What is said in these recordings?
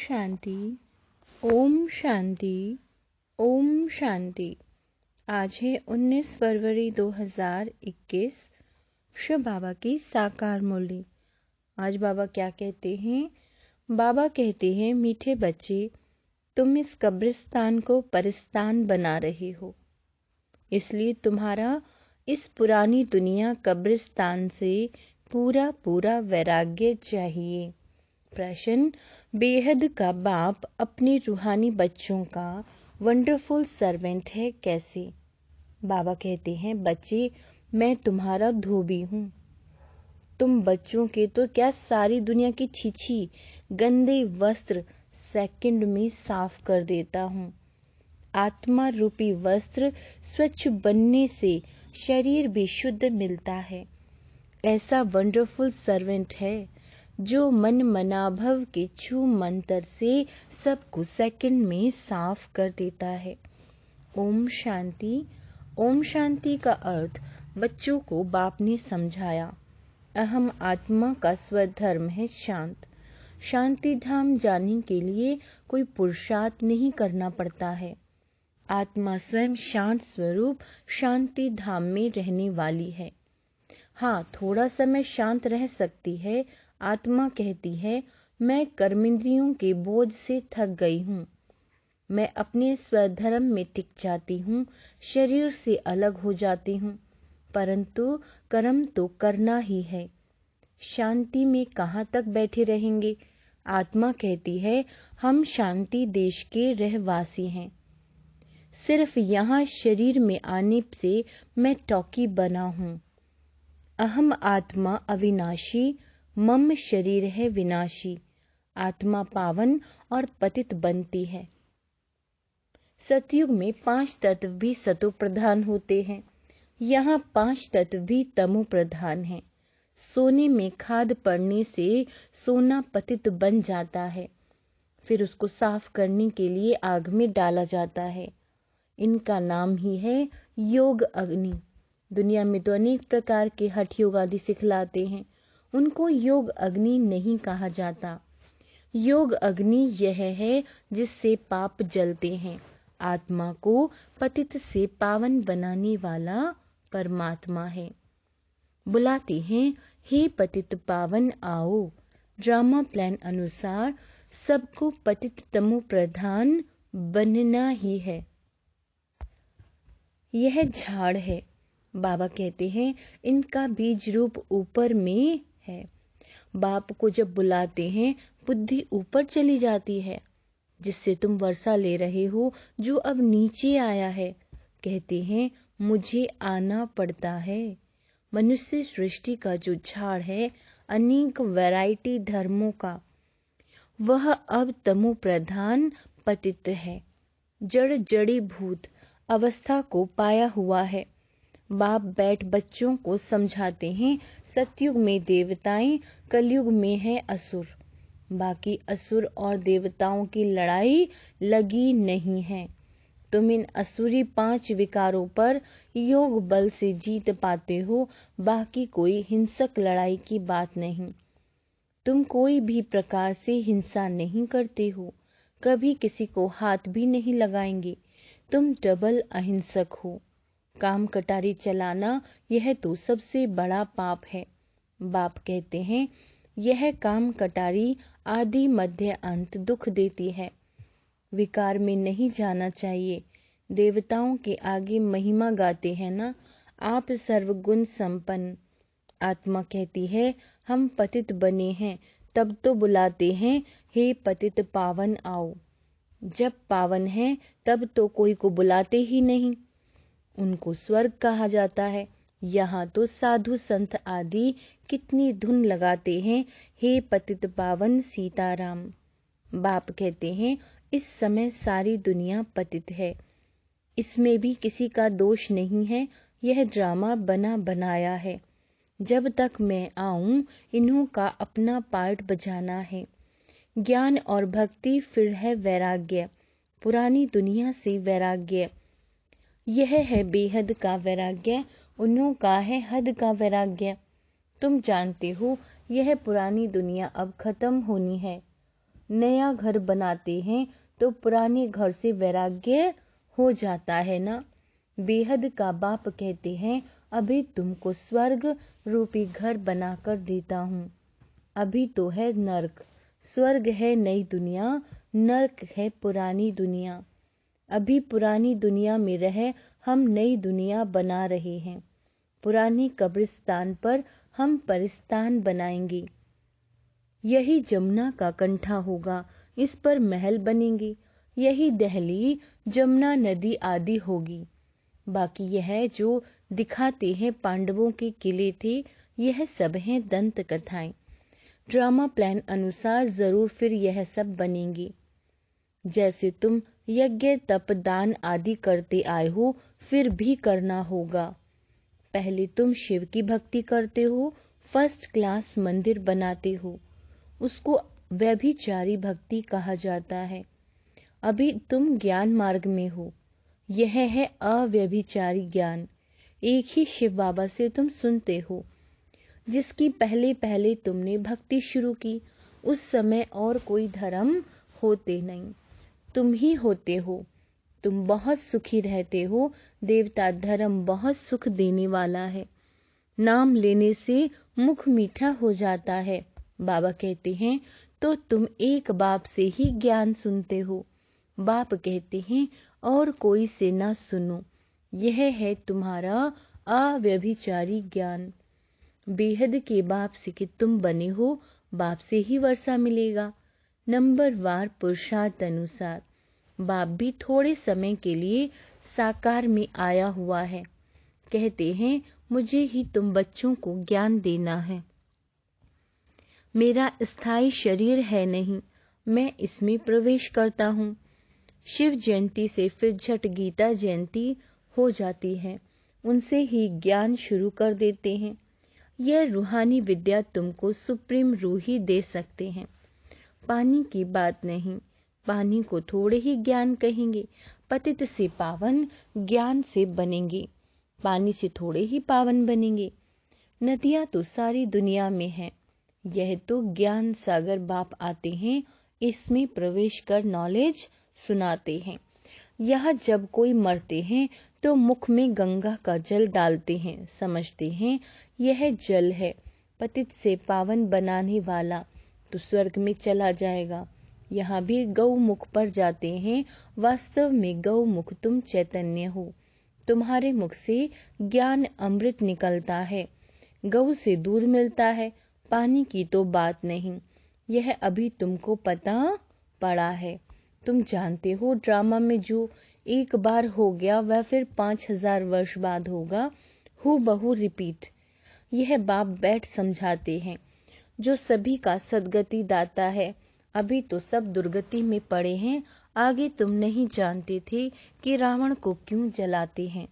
शांति। ओम शांति। ओम शांति। आज है 19 फरवरी 2021। शिव बाबा की साकार मुरली। आज बाबा क्या कहते हैं? बाबा कहते हैं, मीठे बच्चे, तुम इस कब्रिस्तान को परिस्तान बना रहे हो, इसलिए तुम्हारा इस पुरानी दुनिया कब्रिस्तान से पूरा पूरा वैराग्य चाहिए। प्रश्न: बेहद का बाप अपने रूहानी बच्चों का वंडरफुल सर्वेंट है, कैसे? बाबा कहते हैं, बच्चे, मैं तुम्हारा धोबी हूँ। तुम बच्चों के तो क्या सारी दुनिया की छीछी गंदे वस्त्र सेकंड में साफ कर देता हूँ। आत्मा रूपी वस्त्र स्वच्छ बनने से शरीर भी शुद्ध मिलता है। ऐसा वंडरफुल सर्वेंट है जो मन मनाभव के छू मंत्र से सबको सेकंड में साफ कर देता है। ओम शांति। ओम शांति का अर्थ बच्चों को बाप ने समझाया। अहम आत्मा का स्वधर्म है शांत। शांति धाम जाने के लिए कोई पुरुषार्थ नहीं करना पड़ता है। आत्मा स्वयं शांत स्वरूप शांति धाम में रहने वाली है। हाँ, थोड़ा समय शांत रह सकती है। आत्मा कहती है, मैं कर्मेंद्रियों के बोझ से थक गई हूँ। मैं अपने स्वधर्म में टिक जाती हूँ, शरीर से अलग हो जाती हूँ, परंतु कर्म तो करना ही है। शांति में कहाँ तक बैठे रहेंगे? आत्मा कहती है, हम शांति देश के रहवासी हैं। सिर्फ यहाँ शरीर में आने से मैं टॉकी बना हूँ। अहम आत्मा अविनाशी, मम शरीर है विनाशी। आत्मा पावन और पतित बनती है। सतयुग में 5 तत्व भी सतो प्रधान होते हैं। यहाँ 5 तत्व भी तमो प्रधान हैं। सोने में खाद पड़ने से सोना पतित बन जाता है, फिर उसको साफ करने के लिए आग में डाला जाता है। इनका नाम ही है योग अग्नि। दुनिया में तो अनेक प्रकार के हठ योग आदि सिखलाते हैं, उनको योग अग्नि नहीं कहा जाता। योग अग्नि यह है जिससे पाप जलते हैं। आत्मा को पतित से पावन बनाने वाला परमात्मा है। बुलाते हैं, हे पतित पावन आओ। ड्रामा प्लान अनुसार सबको पतित तमो प्रधान बनना ही है। यह झाड़ है। बाबा कहते हैं, इनका बीज रूप ऊपर में है। बाप को जब बुलाते हैं, बुद्धि ऊपर चली जाती है, जिससे तुम वर्षा ले रहे हो जो अब नीचे आया है। कहते हैं, मुझे आना पड़ता है। मनुष्य सृष्टि का जो झाड़ है, अनेक वैरायटी धर्मों का, वह अब तमो प्रधान पतित है। जड़ जड़ी भूत अवस्था को पाया हुआ है। बाप बैठ बच्चों को समझाते हैं, सतयुग में देवताएं, कलयुग में है असुर। बाकी असुर और देवताओं की लड़ाई लगी नहीं है। तुम इन असुरी 5 विकारों पर योग बल से जीत पाते हो, बाकी कोई हिंसक लड़ाई की बात नहीं। तुम कोई भी प्रकार से हिंसा नहीं करते हो, कभी किसी को हाथ भी नहीं लगाएंगे। तुम डबल अहिंसक हो। काम कटारी चलाना, यह तो सबसे बड़ा पाप है। बाप कहते हैं, यह काम कटारी आदि मध्य अंत दुख देती है। विकार में नहीं जाना चाहिए। देवताओं के आगे महिमा गाते हैं ना, आप सर्वगुण संपन्न। आत्मा कहती है, हम पतित बने हैं, तब तो बुलाते हैं, हे पतित पावन आओ। जब पावन है तब तो कोई को बुलाते ही नहीं। उनको स्वर्ग कहा जाता है। यहाँ तो साधु संत आदि कितनी धुन लगाते हैं, हे पतित पावन सीताराम। बाप कहते हैं, इस समय सारी दुनिया पतित है। इसमें भी किसी का दोष नहीं है, यह ड्रामा बना बनाया है। जब तक मैं आऊं, इन्हों का अपना पार्ट बजाना है। ज्ञान और भक्ति, फिर है वैराग्य, पुरानी दुनिया से वैराग्य। यह है बेहद का वैराग्य, उन्हों का है हद का वैराग्य। तुम जानते हो, यह पुरानी दुनिया अब खत्म होनी है। नया घर बनाते हैं तो पुराने घर से वैराग्य हो जाता है ना। बेहद का बाप कहते हैं, अभी तुमको स्वर्ग रूपी घर बनाकर देता हूँ। अभी तो है नर्क, स्वर्ग है नई दुनिया, नर्क है पुरानी दुनिया। अभी पुरानी दुनिया में रह हम नई दुनिया बना रहे हैं। पुरानी कब्रिस्तान पर हम परिस्तान बनाएंगे। यही जमुना का कंठा होगा, इस पर महल बनेंगे। यही दहली जमुना नदी आदि होगी। बाकी यह जो दिखाते हैं पांडवों के किले थे, यह सब हैं दंत कथाएं। ड्रामा प्लान अनुसार जरूर फिर यह सब बनेंगे। जैसे तुम यज्ञ तप दान आदि करते आए हो, फिर भी करना होगा। पहले तुम शिव की भक्ति करते हो, फर्स्ट क्लास मंदिर बनाते हो, उसको व्यभिचारी भक्ति कहा जाता है। अभी तुम ज्ञान मार्ग में हो, यह है अव्यभिचारी ज्ञान। एक ही शिव बाबा से तुम सुनते हो। जिसकी पहले पहले तुमने भक्ति शुरू की, उस समय और कोई धर्म होते नहीं, तुम ही होते हो। तुम बहुत सुखी रहते हो। देवता धर्म बहुत सुख देने वाला है। नाम लेने से मुख मीठा हो जाता है। बाबा कहते हैं तो तुम एक बाप से ही ज्ञान सुनते हो। बाप कहते हैं और कोई से ना सुनो। यह है तुम्हारा अव्यभिचारी ज्ञान। बेहद के बाप से कि तुम बने हो, बाप से ही वर्षा मिलेगा। नंबर वार पुरुषार्थ अनुसार बाप भी थोड़े समय के लिए साकार में आया हुआ है। कहते हैं मुझे ही तुम बच्चों को ज्ञान देना है। मेरा स्थायी शरीर है नहीं, मैं इसमें प्रवेश करता हूँ। शिव जयंती से फिर झट गीता जयंती हो जाती है, उनसे ही ज्ञान शुरू कर देते हैं। यह रूहानी विद्या तुमको सुप्रीम रूह ही दे सकते हैं। पानी की बात नहीं, पानी को थोड़े ही ज्ञान कहेंगे। पतित से पावन ज्ञान से बनेंगे, पानी से थोड़े ही पावन बनेंगे। नदियां तो सारी दुनिया में हैं, यह तो ज्ञान सागर बाप आते हैं, इसमें प्रवेश कर नॉलेज सुनाते हैं। यहाँ जब कोई मरते हैं तो मुख में गंगा का जल डालते हैं, समझते हैं यह जल है पतित से पावन बनाने वाला, तो स्वर्ग में चला जाएगा। यहाँ भी गौमुख पर जाते हैं, वास्तव में गौमुख तुम चैतन्य हो। तुम्हारे मुख से ज्ञान अमृत निकलता है। गौ से दूध मिलता है, पानी की तो बात नहीं। यह अभी तुमको पता पड़ा है। तुम जानते हो ड्रामा में जो एक बार हो गया वह फिर 5000 वर्ष बाद होगा, हूबहू रिपीट। यह बाप बैठ समझाते हैं, जो सभी का सदगति दाता है। अभी तो सब दुर्गति में पड़े हैं। आगे तुम नहीं जानते थे कि रावण को क्यों जलाते हैं।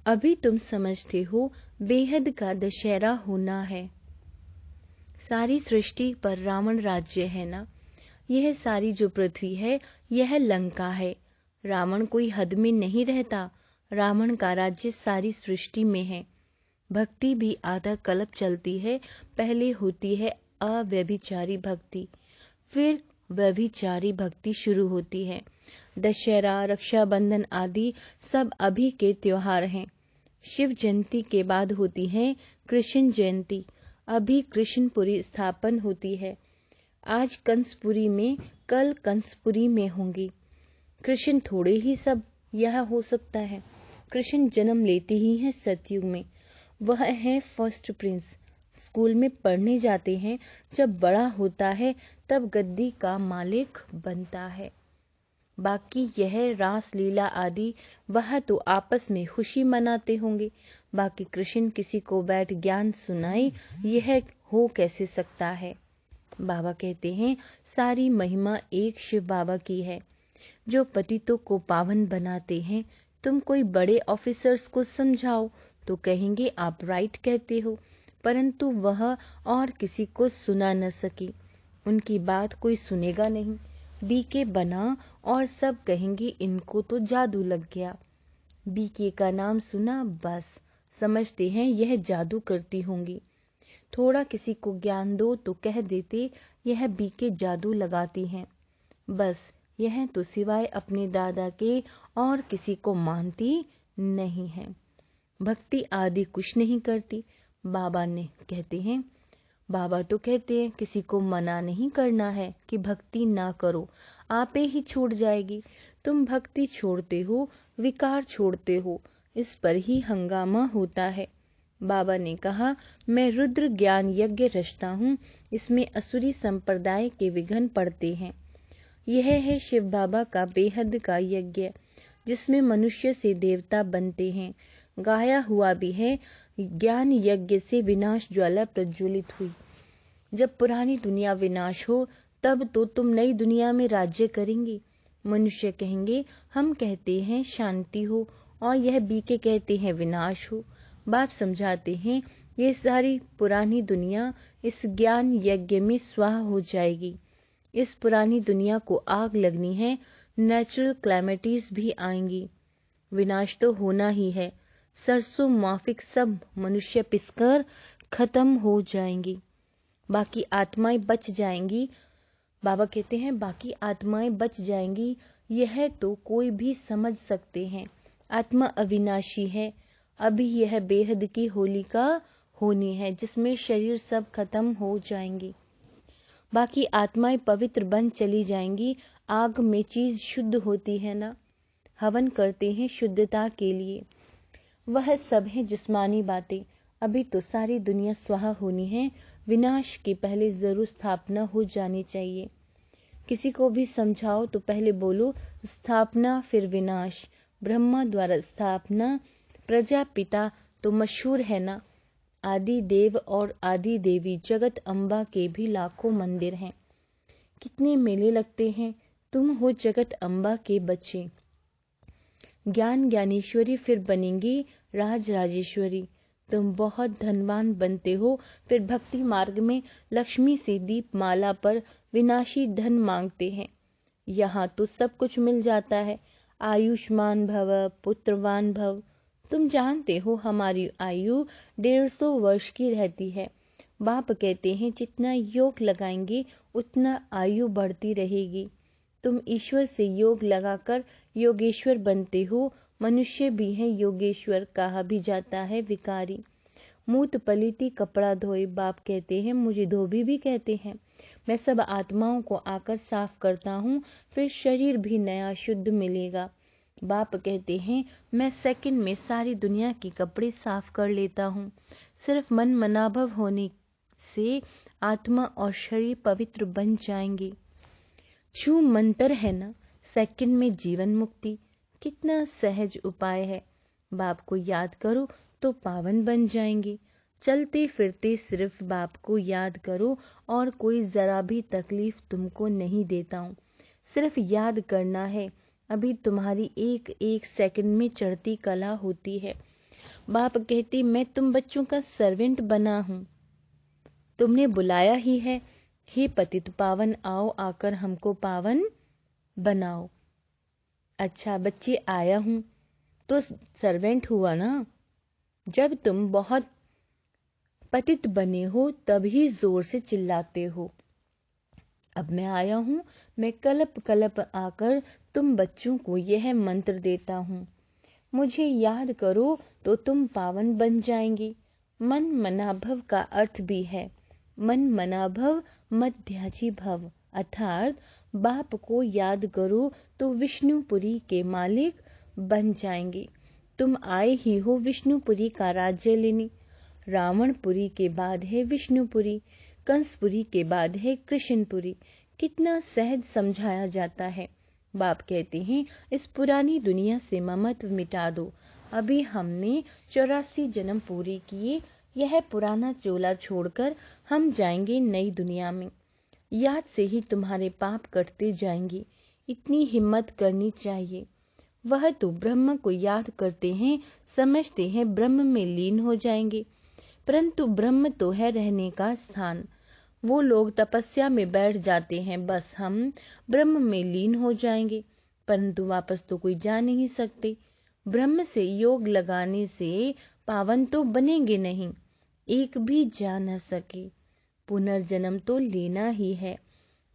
अभी तुम समझते हो बेहद का दशहरा होना है। सारी सृष्टि पर रावण राज्य है ना। यह सारी जो पृथ्वी है यह लंका है। रावण कोई हद में नहीं रहता। रावण का राज्य सारी सृष्टि में है। भक्ति भी आधा कल्प चलती है। पहले होती है अव्यभिचारी भक्ति, फिर व्यभिचारी भक्ति शुरू होती है। दशहरा, रक्षाबंधन आदि सब अभी के त्योहार हैं। शिव जयंती के बाद होती है कृष्ण जयंती। अभी कृष्णपुरी स्थापन होती है। आज कंसपुरी में, कल कंसपुरी में होंगी। कृष्ण थोड़े ही सब यह हो सकता है। कृष्ण जन्म लेते ही हैं सतयुग में। वह है फर्स्ट प्रिंस। स्कूल में पढ़ने जाते हैं, जब बड़ा होता है तब गद्दी का मालिक बनता है। बाकी यह रास लीला आदि वह तो आपस में खुशी मनाते होंगे। बाकी कृष्ण किसी को बैठ ज्ञान सुनाए, यह हो कैसे सकता है। बाबा कहते हैं सारी महिमा एक शिव बाबा की है, जो पतितों को पावन बनाते हैं। तुम कोई बड़े ऑफिसर्स को समझाओ तो कहेंगे आप राइट कहते हो, परंतु वह और किसी को सुना न सकी। उनकी बात कोई सुनेगा नहीं। बीके बना और सब कहेंगे इनको तो जादू लग गया। बीके का नाम सुना, बस समझते हैं यह जादू करती होंगी। थोड़ा किसी को ज्ञान दो तो कह देते यह बीके जादू लगाती हैं। बस यह तो सिवाय अपने दादा के और किसी को मानती नहीं है। भक्ति आदि कुछ नहीं करती। बाबा ने कहते हैं, बाबा तो कहते हैं किसी को मना नहीं करना है कि भक्ति ना करो, आपे ही छूट जाएगी। तुम भक्ति छोड़ते हो, विकार छोड़ते हो, इस पर ही हंगामा होता है। बाबा ने कहा, मैं रुद्र ज्ञान यज्ञ रचता हूँ, इसमें असुरी संप्रदाय के विघ्न पड़ते हैं। यह है शिव बाबा का बेहद का यज्ञ, जिसमें मनुष्य से देवता बनते हैं। गाया हुआ भी है, ज्ञान यज्ञ से विनाश ज्वाला प्रज्वलित हुई। जब पुरानी दुनिया विनाश हो तब तो तुम नई दुनिया में राज्य करेंगे। मनुष्य कहेंगे हम कहते हैं शांति हो और यह बीके कहते हैं विनाश हो। बाप समझाते हैं ये सारी पुरानी दुनिया इस ज्ञान यज्ञ में स्वाहा हो जाएगी। इस पुरानी दुनिया को आग लगनी है, नेचुरल क्लैमिटीज भी आएंगी। विनाश तो होना ही है। सरसों माफिक सब मनुष्य पिसकर खत्म हो जाएंगी, बाकी आत्माएं बच जाएंगी। बाबा कहते हैं बाकी आत्माएं बच जाएंगी। यह तो कोई भी समझ सकते हैं। आत्मा अविनाशी है। अभी यह बेहद की होलिका होनी है, जिसमें शरीर सब खत्म हो जाएंगे। बाकी आत्माएं पवित्र बन चली जाएंगी। आग में चीज शुद्ध होती है ना, हवन करते हैं शुद्धता के लिए। वह सब है जिस्मानी बातें। अभी तो सारी दुनिया स्वाहा होनी है। विनाश के पहले जरूर स्थापना हो जानी चाहिए। किसी को भी समझाओ तो पहले बोलो स्थापना फिर विनाश। ब्रह्मा द्वारा स्थापना, प्रजापिता तो मशहूर है ना। आदि देव और आदि देवी जगत अम्बा के भी लाखों मंदिर हैं। कितने मेले लगते हैं। तुम हो जगत अम्बा के बच्चे। ज्ञान ज्ञानेश्वरी फिर बनेंगी राज राजेश्वरी। तुम बहुत धनवान बनते हो, फिर भक्ति मार्ग में लक्ष्मी से दीप माला पर विनाशी धन मांगते हैं। यहाँ तो सब कुछ मिल जाता है। आयुष्मान भव, पुत्रवान भव। तुम जानते हो हमारी आयु 150 वर्ष की रहती है। बाप कहते हैं जितना योग लगाएंगे उतना आयु बढ़ती रहेगी। तुम ईश्वर से योग लगाकर योगेश्वर बनते हो। मनुष्य भी है योगेश्वर, कहा भी जाता है विकारी। मूत पलीती कपड़ा धोए। बाप कहते हैं मुझे धोबी भी कहते हैं। मैं सब आत्माओं को आकर साफ करता हूँ, फिर शरीर भी नया शुद्ध मिलेगा। बाप कहते हैं मैं सेकंड में सारी दुनिया के कपड़े साफ कर लेता हूँ। सिर्फ मन मनाभव होने से आत्मा और शरीर पवित्र बन जाएंगे। छू मंतर है ना, सेकंड में जीवन मुक्ति। कितना सहज उपाय है। बाप को याद करो तो पावन बन जाएंगे। चलते फिरते सिर्फ बाप को याद करो और कोई जरा भी तकलीफ तुमको नहीं देता हूँ। सिर्फ याद करना है। अभी तुम्हारी एक एक सेकंड में चढ़ती कला होती है। बाप कहते मैं तुम बच्चों का सर्वेंट बना हूँ। तुमने बुलाया ही है, हे पतित पावन आओ, आकर हमको पावन बनाओ। अच्छा बच्चे आया हूँ तो सर्वेंट हुआ ना। जब तुम बहुत पतित बने हो तभी जोर से चिल्लाते हो। अब मैं आया हूँ, मैं कलप कलप आकर तुम बच्चों को यह मंत्र देता हूँ। मुझे याद करो तो तुम पावन बन जाएंगे। मन मनाभव का अर्थ भी है मन मनाभव मध्याजी भव, अर्थात बाप को याद करो तो विष्णुपुरी के मालिक बन जाएंगे। तुम आए ही हो विष्णुपुरी का राज्य लेने। रावणपुरी के बाद है विष्णुपुरी, कंसपुरी के बाद है कृष्णपुरी। कितना सहज समझाया जाता है। बाप कहते हैं इस पुरानी दुनिया से ममत्व मिटा दो। अभी हमने 84 जन्म पूरे किए। यह पुराना चोला छोड़कर हम जाएंगे नई दुनिया में। याद से ही तुम्हारे पाप कटते जाएंगे। इतनी हिम्मत करनी चाहिए। वह तो ब्रह्म को याद करते हैं, समझते हैं ब्रह्म में लीन हो जाएंगे, परंतु ब्रह्म तो है रहने का स्थान। वो लोग तपस्या में बैठ जाते हैं, बस हम ब्रह्म में लीन हो जाएंगे, परंतु वापस तो कोई जा नहीं सकते। ब्रह्म से योग लगाने से पावन तो बनेंगे नहीं। एक भी जा न सके। पुनर्जन्म तो लेना ही है।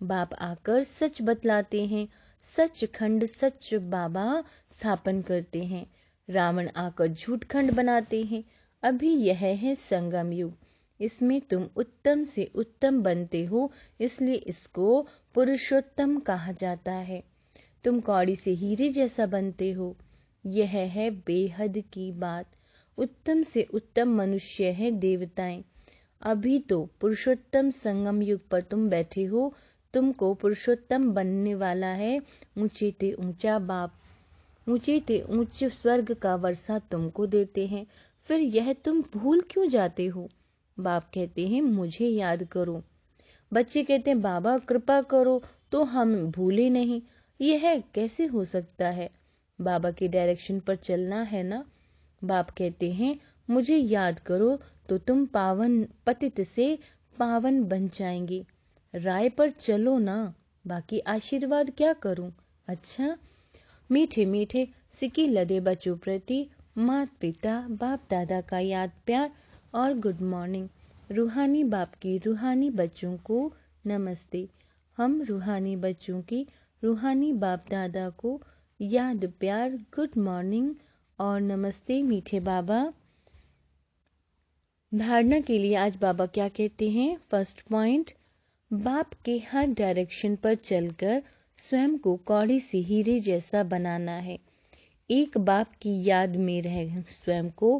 बाप आकर सच बतलाते हैं, सचखंड सच बाबा स्थापन करते हैं। रावण आकर झूठ खंड बनाते हैं। अभी यह है संगम युग, इसमें तुम उत्तम से उत्तम बनते हो, इसलिए इसको पुरुषोत्तम कहा जाता है। तुम कौड़ी से हीरे जैसा बनते हो, यह है बेहद की बात। उत्तम से उत्तम मनुष्य है देवताएं। अभी तो पुरुषोत्तम संगम युग पर तुम बैठे हो, तुमको पुरुषोत्तम बनने वाला है। ऊंचे ते ऊंचा बाप, ऊंचे ते ऊंच स्वर्ग का वर्षा तुमको देते हैं, फिर यह तुम भूल क्यों जाते हो? बाप कहते हैं मुझे याद करो। बच्चे कहते हैं बाबा कृपा करो तो हम भूले नहीं। यह कैसे हो सकता है? बाबा के डायरेक्शन पर चलना है ना। बाप कहते हैं मुझे याद करो तो तुम पावन पतित से पावन बन जाएंगे। राय पर चलो ना, बाकी आशीर्वाद क्या करूं? अच्छा, मीठे मीठे सिक्की लदे बच्चों प्रति माता पिता बाप दादा का याद प्यार और गुड मॉर्निंग। रूहानी बाप की रूहानी बच्चों को नमस्ते। हम रूहानी बच्चों की रूहानी बाप दादा को याद प्यार, गुड मॉर्निंग और नमस्ते मीठे बाबा। धारणा के लिए आज बाबा क्या कहते हैं? फर्स्ट पॉइंट, बाप के हर डायरेक्शन पर चलकर स्वयं को कौड़ी से हीरे जैसा बनाना है। एक बाप की याद में रह स्वयं को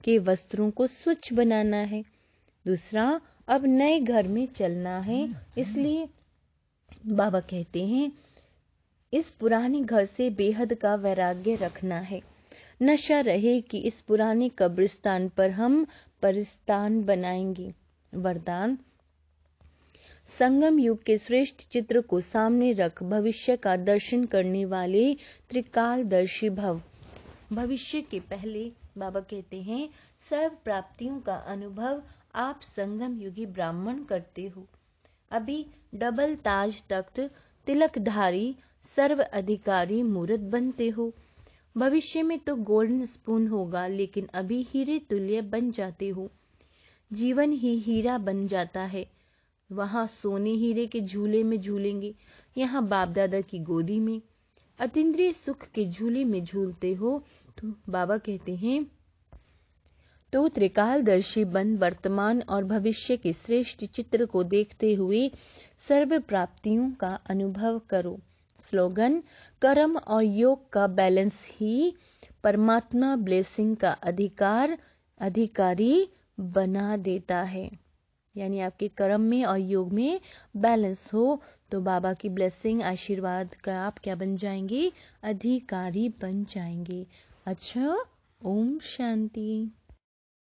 के वस्त्रों को स्वच्छ बनाना है। दूसरा, अब नए घर में चलना है, इसलिए बाबा कहते हैं इस पुराने घर से बेहद का वैराग्य रखना है। नशा रहे कि इस पुराने कब्रिस्तान पर हम परिस्तान बनाएंगे। वरदान, संगम युग के श्रेष्ठ चित्र को सामने रख भविष्य का दर्शन करने वाले त्रिकालदर्शी भव। भविष्य के पहले बाबा कहते हैं सर्व प्राप्तियों का अनुभव आप संगम युगी ब्राह्मण करते हो। अभी डबल ताज तख्त तिलकधारी सर्व अधिकारी मूर्त बनते हो। भविष्य में तो गोल्डन स्पून होगा, लेकिन अभी हीरे तुल्य बन जाते हो। जीवन ही हीरा बन जाता है। वहां सोने हीरे के झूले में झूलेंगे, यहाँ बाप दादा की गोदी में अतीन्द्रिय सुख के झूले में झूलते हो। तो बाबा कहते हैं तो त्रिकालदर्शी बन वर्तमान और भविष्य के श्रेष्ठ चित्र को देखते हुए सर्व प्राप्तियों का अनुभव करो। स्लोगन, कर्म और योग का बैलेंस ही परमात्मा ब्लेसिंग का अधिकारी बना देता है। यानी आपके कर्म में और योग में बैलेंस हो तो बाबा की ब्लेसिंग आशीर्वाद का आप क्या बन जाएंगे? अधिकारी बन जाएंगे। अच्छा, ओम शांति।